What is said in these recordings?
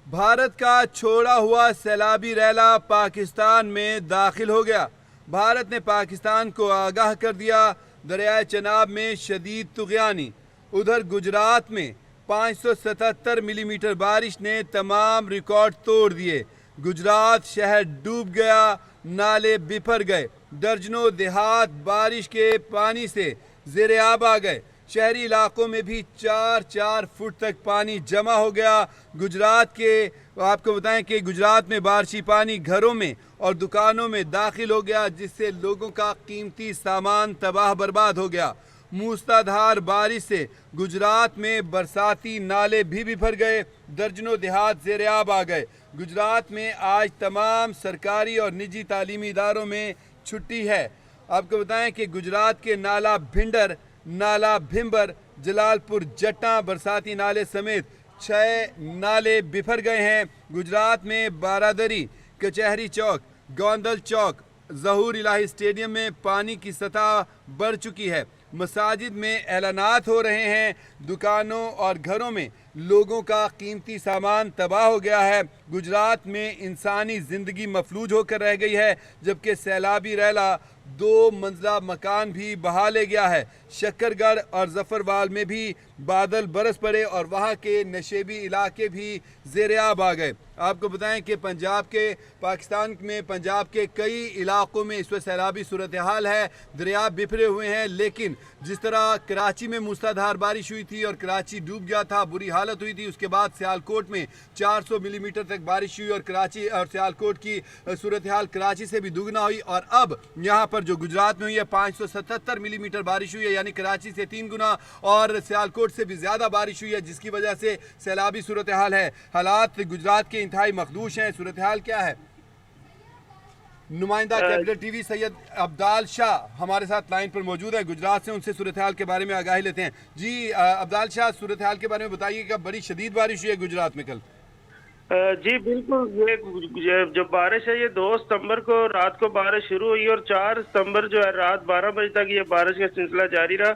भारत का छोड़ा हुआ सैलाबी रैला पाकिस्तान में दाखिल हो गया। भारत ने पाकिस्तान को आगाह कर दिया, दरियाए चनाब में शदीद तुग़यानी। उधर गुजरात में 577 मिलीमीटर बारिश ने तमाम रिकॉर्ड तोड़ दिए। गुजरात शहर डूब गया, नाले बिफर गए, दर्जनों देहात बारिश के पानी से ज़ेरे आब आ गए। शहरी इलाकों में भी 4-4 फुट तक पानी जमा हो गया। आपको बताएं कि गुजरात में बारिशी पानी घरों में और दुकानों में दाखिल हो गया, जिससे लोगों का कीमती सामान तबाह बर्बाद हो गया। मूसलाधार बारिश से गुजरात में बरसाती नाले भी बिफर गए, दर्जनों देहात ज़ेरे आब आ गए। गुजरात में आज तमाम सरकारी और निजी तालीमी इदारों में छुट्टी है। आपको बताएं कि गुजरात के नाला भिंडर, नाला भिंबर, जलालपुर जट्टा बरसाती नाले समेत 6 नाले बिफर गए हैं। गुजरात में बारादरी, कचहरी चौक, गोंदल चौक, ज़हूर इलाही स्टेडियम में पानी की सतह बढ़ चुकी है। मसाजिद में ऐलानात हो रहे हैं। दुकानों और घरों में लोगों का कीमती सामान तबाह हो गया है। गुजरात में इंसानी ज़िंदगी मफलूज होकर रह गई है, जबकि सैलाबी रैला 2 मंजिला मकान भी बहा ले गया है। शक्करगढ़ और जफरवाल में भी बादल बरस पड़े और वहाँ के नशेबी इलाके भी ज़ेरे आब आ गए। आपको बताएं कि पाकिस्तान में पंजाब के कई इलाकों में इस वक्त सैलाबी सूरत हाल है। दरिया बिफरे हुए हैं, लेकिन जिस तरह कराची में मूसलाधार बारिश हुई थी और कराची डूब गया था, बुरी हालत हुई थी, उसके बाद सियालकोट में 400 मिलीमीटर तक बारिश हुई और कराची और सियालकोट की सूरत हाल कराची से भी दुगना हुई। और अब यहाँ पर जो गुजरात में हुई है 577 मिलीमीटर बारिश हुई है, यानी कराची से 3 गुना और सियालकोट से भी ज़्यादा बारिश हुई है, जिसकी वजह से सैलाबी सूरत हाल है। हालात गुजरात के इंतहाई मखदूश हैं। सूरत हाल क्या है? नुमाइंदा कैपिटल टीवी सैयद अब्दाल शाह हमारे साथ लाइन पर मौजूद है गुजरात से, उनसे सूरत हाल के बारे में आगाही लेते हैं। जी अब्दाल शाह, सूरत हाल के बारे में बताइए कि बड़ी शदीद बारिश हुई है गुजरात में कल। जी बिल्कुल, ये जो बारिश है ये 2 सितंबर को रात को बारिश शुरू हुई और 4 सितंबर जो है रात 12 बजे तक ये बारिश का सिलसिला जारी रहा,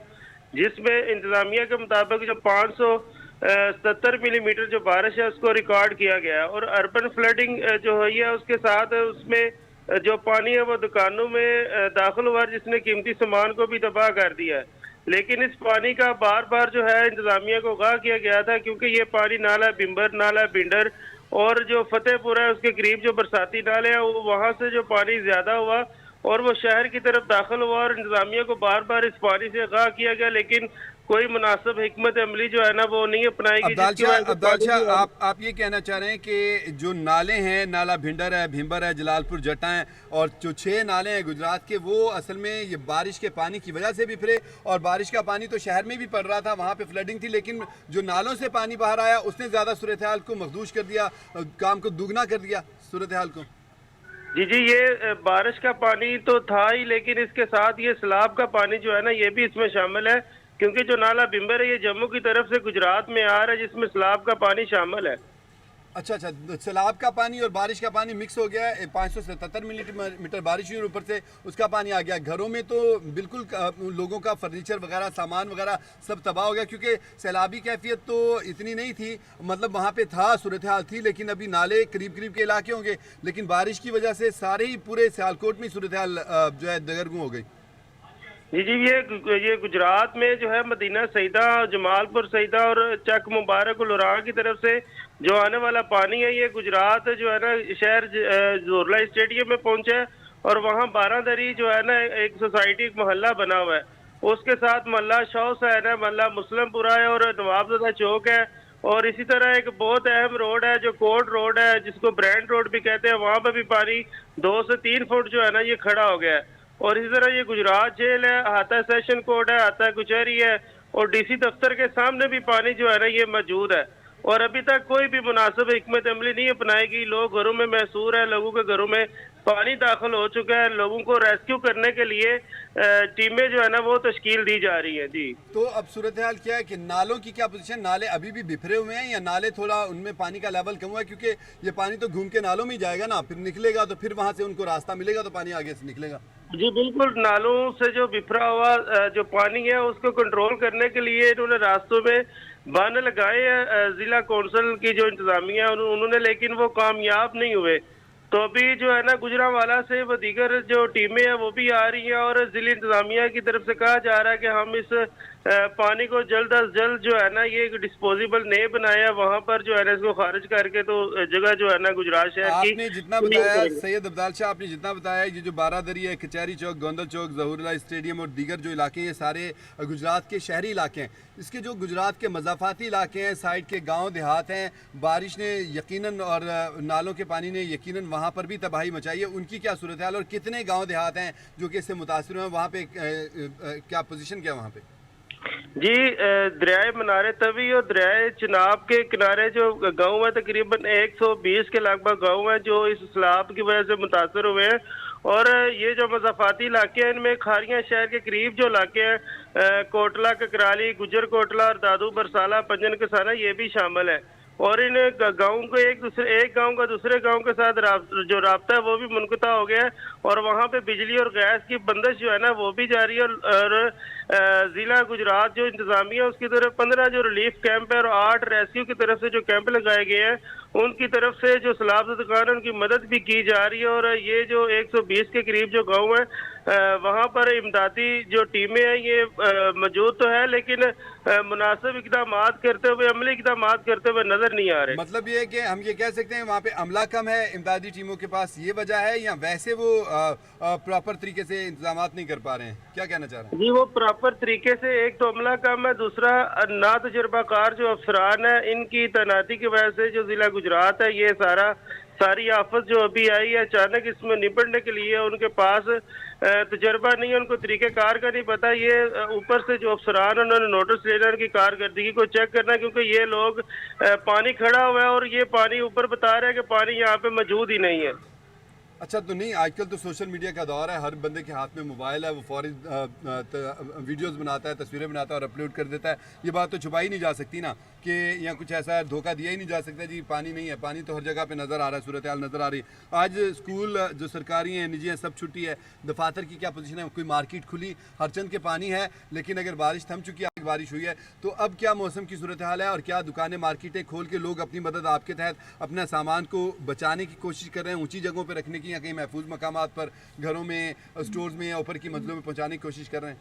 जिसमें इंतजामिया के मुताबिक जो 570 मिलीमीटर जो बारिश है उसको रिकॉर्ड किया गया। और अर्बन फ्लडिंग जो हुई है उसके साथ उसमें जो पानी है वो दुकानों में दाखिल हुआ, जिसने कीमती सामान को भी तबाह कर दिया है। लेकिन इस पानी का बार बार जो है इंतजामिया को आगाह किया गया था, क्योंकि ये पानी नाला बिंबर, नाला बिंडर और जो फतेहपुर है उसके करीब जो बरसाती नाले हैं वो वहां से जो पानी ज्यादा हुआ और वो शहर की तरफ दाखिल हुआ और इंतजामिया को बार बार इस पानी से आगाह किया गया, लेकिन कोई मुनासिब हिकमत अमली जो है ना वो नहीं अपनाएगी। अब्दाल शाह, आप ये कहना चाह रहे हैं कि जो नाले हैं, नाला भिंडर है, भिंबर है, जलालपुर जट्टा है और जो 6 नाले हैं गुजरात के, वो असल में ये बारिश के पानी की वजह से बिफरे। और बारिश का पानी तो शहर में भी पड़ रहा था, वहाँ पे फ्लडिंग थी, लेकिन जो नालों से पानी बाहर आया उसने ज़्यादा सूरत हाल को मखदूश कर दिया, काम को दुगना कर दिया सूरत हाल को। जी जी, ये बारिश का पानी तो था ही, लेकिन इसके साथ ये सैलाब का पानी जो है ना ये भी इसमें शामिल है, क्योंकि जो नाला बिंबर है ये जम्मू की तरफ से गुजरात में आ रहा है, जिसमें सैलाब का पानी शामिल है। अच्छा, सैलाब का पानी और बारिश का पानी मिक्स हो गया है। 577 मिलीमीटर बारिश हुई और ऊपर से उसका पानी आ गया घरों में, तो बिल्कुल लोगों का फर्नीचर वगैरह, सामान वगैरह सब तबाह हो गया, क्योंकि सैलाबी कैफियत तो इतनी नहीं थी, मतलब वहाँ पे था, सूरत हाल थी, लेकिन अभी नाले करीब करीब के इलाके होंगे, लेकिन बारिश की वजह से सारे ही पूरे सियालकोट में सूरत हाल जो है दगरगू हो गई। जी जी, ये गुजरात में जो है मदीना सईदा, जमालपुर सईदा और चक मुबारक उलरा की तरफ से जो आने वाला पानी है ये गुजरात जो है ना शहर जोरला स्टेडियम में पहुंचा है और वहाँ बारादरी जो है ना एक सोसाइटी, एक मोहल्ला बना हुआ है, उसके साथ मोहल्ला शौस है ना, मोहल्ला मुस्लिमपुरा है और नवाबजादा चौक है। और इसी तरह एक बहुत अहम रोड है जो कोर्ट रोड है, जिसको ब्रांड रोड भी कहते हैं, वहाँ पर भी पानी 2 से 3 फुट जो है ना ये खड़ा हो गया है। और इसी तरह ये गुजरात जेल है, आता सेशन कोर्ट है, आता कचहरी है और डीसी दफ्तर के सामने भी पानी जो है ना ये मौजूद है। और अभी तक कोई भी मुनासिब हिकमत अमली नहीं अपनाएगी। लोग घरों में महसूर है, लोगों के घरों में पानी दाखिल हो चुका है। लोगों को रेस्क्यू करने के लिए टीमें जो है ना वो तश्कील दी जा रही है। जी, तो अब सूरत हाल क्या है कि नालों की क्या पोजीशन? नाले अभी भी बिखरे हुए हैं या नाले थोड़ा उनमें पानी का लेवल कम हुआ है? क्योंकि ये पानी तो घूम के नालों में ही जाएगा ना, फिर निकलेगा तो फिर वहां से उनको रास्ता मिलेगा तो पानी आगे से निकलेगा। जी बिल्कुल, नालों से जो बिखरा हुआ जो पानी है उसको कंट्रोल करने के लिए इन्होंने रास्तों में बहाने लगाए हैं जिला कौंसिल की जो इंतजामिया है उन्होंने, लेकिन वो कामयाब नहीं हुए। तो अभी जो है ना गुजरांवाला से वो दीगर जो टीमें हैं वो भी आ रही हैं और जिला इंतजामिया की तरफ से कहा जा रहा है कि हम इस पानी को जल्द अज जल्द जो है ना ये एक डिस्पोजेबल नहीं बनाया, वहां पर जो है ना इसको खारिज करके तो जगह जो है ना गुजरात शहर की आपने जितना क्लीन बताया करेंगे। सैयद अब्दाल शाह, आपने जितना बताया ये जो बारादरी है, कचहरी चौक, गोंदल चौक, जहूरुल्लाह स्टेडियम और दीगर जो इलाके हैं ये सारे गुजरात के शहरी इलाके हैं। इसके जो गुजरात के मज़ाफ़ाती इलाके हैं, साइड के गांव देहात हैं, बारिश ने यकीनन और नालों के पानी ने यकीनन वहाँ पर भी तबाही मचाई है। उनकी क्या सूरत हाल और कितने गाँव देहात हैं जो कि इससे मुतासर हुए हैं, वहाँ पे क्या पोजीशन क्या है वहाँ पे? जी, दरियाए मनारे तवी और दरियाए चिनाब के किनारे जो गांव है तकरीबन 120 के लगभग गांव हैं जो इस सैलाब की वजह से मुतासर हुए हैं। और ये जो मज़ाफ़ाती इलाके हैं इनमें खारियां शहर के करीब जो इलाके हैं कोटला, ककराली, गुजर कोटला और दादू बरसाला, पंजन कसाना ये भी शामिल है। और इन गाँव को एक गांव का दूसरे गांव के साथ जो राब्ता है वो भी मुनक़ता हो गया है और वहाँ पे बिजली और गैस की बंदिश जो है ना वो भी जारी है। और जिला गुजरात जो इंतजामिया है उसकी तरफ 15 जो रिलीफ कैंप है और 8 रेस्क्यू की तरफ से जो कैंप लगाए गए हैं उनकी तरफ से जो सैलाबज़दा है उनकी मदद भी की जा रही है। और ये जो 120 के करीब जो गाँव है वहाँ पर इमदादी जो टीमें हैं ये मौजूद तो है, लेकिन मुनासिब इकदाम करते हुए, अमली इकदाम करते हुए नजर नहीं आ रहे। मतलब ये है कि हम ये कह सकते हैं वहाँ पे अमला कम है इमदादी टीमों के पास, ये वजह है, या वैसे वो प्रॉपर तरीके से इंतजाम नहीं कर पा रहे हैं? क्या कहना चाह रहे हैं? जी, वो प्रॉपर तरीके से, एक तो अमला कम है, दूसरा ना तजुर्बाकार जो अफसरान है इनकी तैनाती की वजह से जो जिला गुजरात है ये सारी आफत जो अभी आई है अचानक इसमें निपटने के लिए उनके पास तजर्बा नहीं है, उनको तरीक़ेकार का नहीं पता। ये ऊपर से जो अफसरान उन्होंने नोटिस लेना, उनकी कारकर्दगी को चेक करना, क्योंकि ये लोग पानी खड़ा हुआ है और ये पानी ऊपर बता रहे हैं कि पानी यहाँ पे मौजूद ही नहीं है। अच्छा, तो नहीं, आजकल तो सोशल मीडिया का दौर है, हर बंदे के हाथ में मोबाइल है, वो फौरी वीडियोस बनाता है, तस्वीरें बनाता है और अपलोड कर देता है। ये बात तो छुपाई नहीं जा सकती ना कि यहाँ कुछ ऐसा धोखा दिया ही नहीं जा सकता जी पानी नहीं है। पानी तो हर जगह पे नज़र आ रहा है, सूरत हाल नज़र आ रही है। आज स्कूल जो सरकारी हैं, निजी हैं, सब छुट्टी है। दफातर की क्या पोजीशन है? कोई मार्केट खुली, हर चंद के पानी है, लेकिन अगर बारिश थम चुकी है, बारिश हुई है, तो अब क्या मौसम की सूरत हाल है और क्या दुकानें, मार्केटें खोल के लोग अपनी मदद आपके तहत अपना सामान को बचाने की कोशिश कर रहे हैं, ऊंची जगहों पर रखने की या कहीं महफूज मकामात पर, घरों में, स्टोर्स में या ऊपर की मंजिलों में पहुंचाने की कोशिश कर रहे हैं?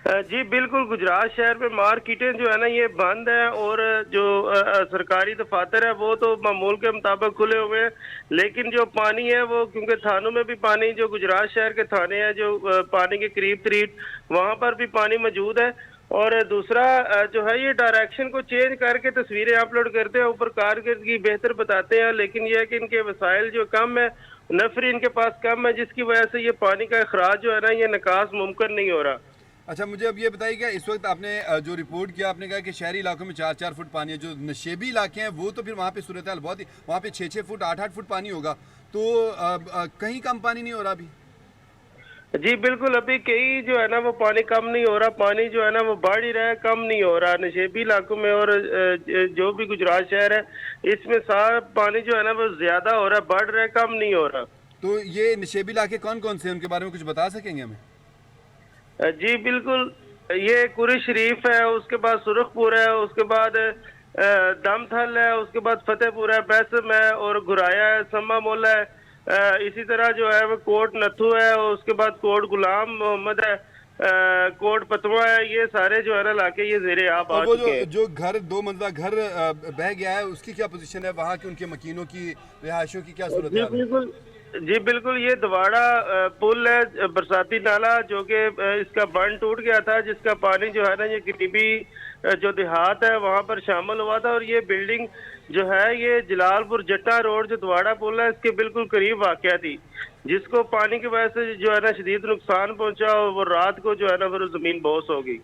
जी बिल्कुल, गुजरात शहर में मार्केटें जो है ना ये बंद है और जो सरकारी दफातर है वो तो मामूल के मुताबिक खुले हुए हैं, लेकिन जो पानी है वो, क्योंकि थानों में भी पानी, जो गुजरात शहर के थाने हैं जो पानी के करीब वहाँ पर भी पानी मौजूद है। और दूसरा जो है ये डायरेक्शन को चेंज करके तस्वीरें अपलोड करते हैं, ऊपर कारकर्दगी बेहतर बताते हैं, लेकिन यह है कि इनके वसाइल जो कम है, नफरी इनके पास कम है, जिसकी वजह से ये पानी का अखराज जो है ना ये निकास मुमकिन नहीं हो रहा। अच्छा, मुझे अब ये बताइए, इस वक्त आपने जो रिपोर्ट किया, आपने कहा कि शहरी इलाकों में 4-4 फुट पानी है, जो नशेबी इलाके हैं वो तो फिर वहाँ पे सूरत हाल बहुत ही, वहाँ पे 6-6 फुट 8-8 फुट पानी होगा, तो कहीं कम पानी नहीं हो रहा अभी? जी बिल्कुल, अभी कई जो है ना वो पानी कम नहीं हो रहा, पानी जो है ना वो बढ़ ही रहा है, कम नहीं हो रहा नशेबी इलाकों में। और जो भी गुजरात शहर है इसमें सारा पानी जो है ना वो ज्यादा हो रहा है, बढ़ रहा है, कम नहीं हो रहा। तो ये नशेबी इलाके कौन कौन से हैं, उनके बारे में कुछ बता सकेंगे हमें? जी बिल्कुल, ये कुरी शरीफ है, उसके बाद सुरखपुर है, उसके बाद दमथल है, उसके बाद फतेहपुर है, बैसम है और गुराया है, सम्मा मोला है, इसी तरह जो है वो कोट नथु है, और उसके बाद कोट गुलाम मोहम्मद है, कोट पतवा है। ये सारे जो है ना इलाके ये ज़ेरे आप आ चुके हैं। जो घर 2 मंजिला घर बह गया है उसकी क्या पोजीशन है, वहाँ के उनके मकीनों की, रिहायशों की क्या सूरत है? जी बिल्कुल, ये दवाड़ा पुल है, बरसाती नाला, जो कि इसका बंद टूट गया था, जिसका पानी जो है ना ये करीबी जो देहात है वहाँ पर शामिल हुआ था। और ये बिल्डिंग जो है ये जलालपुर जट्टा रोड जो दवाड़ा पुल है इसके बिल्कुल करीब वाक़या थी, जिसको पानी की वजह से जो है ना शदीद नुकसान पहुंचा और वो रात को जो है ना फिर जमीन बोस हो गई।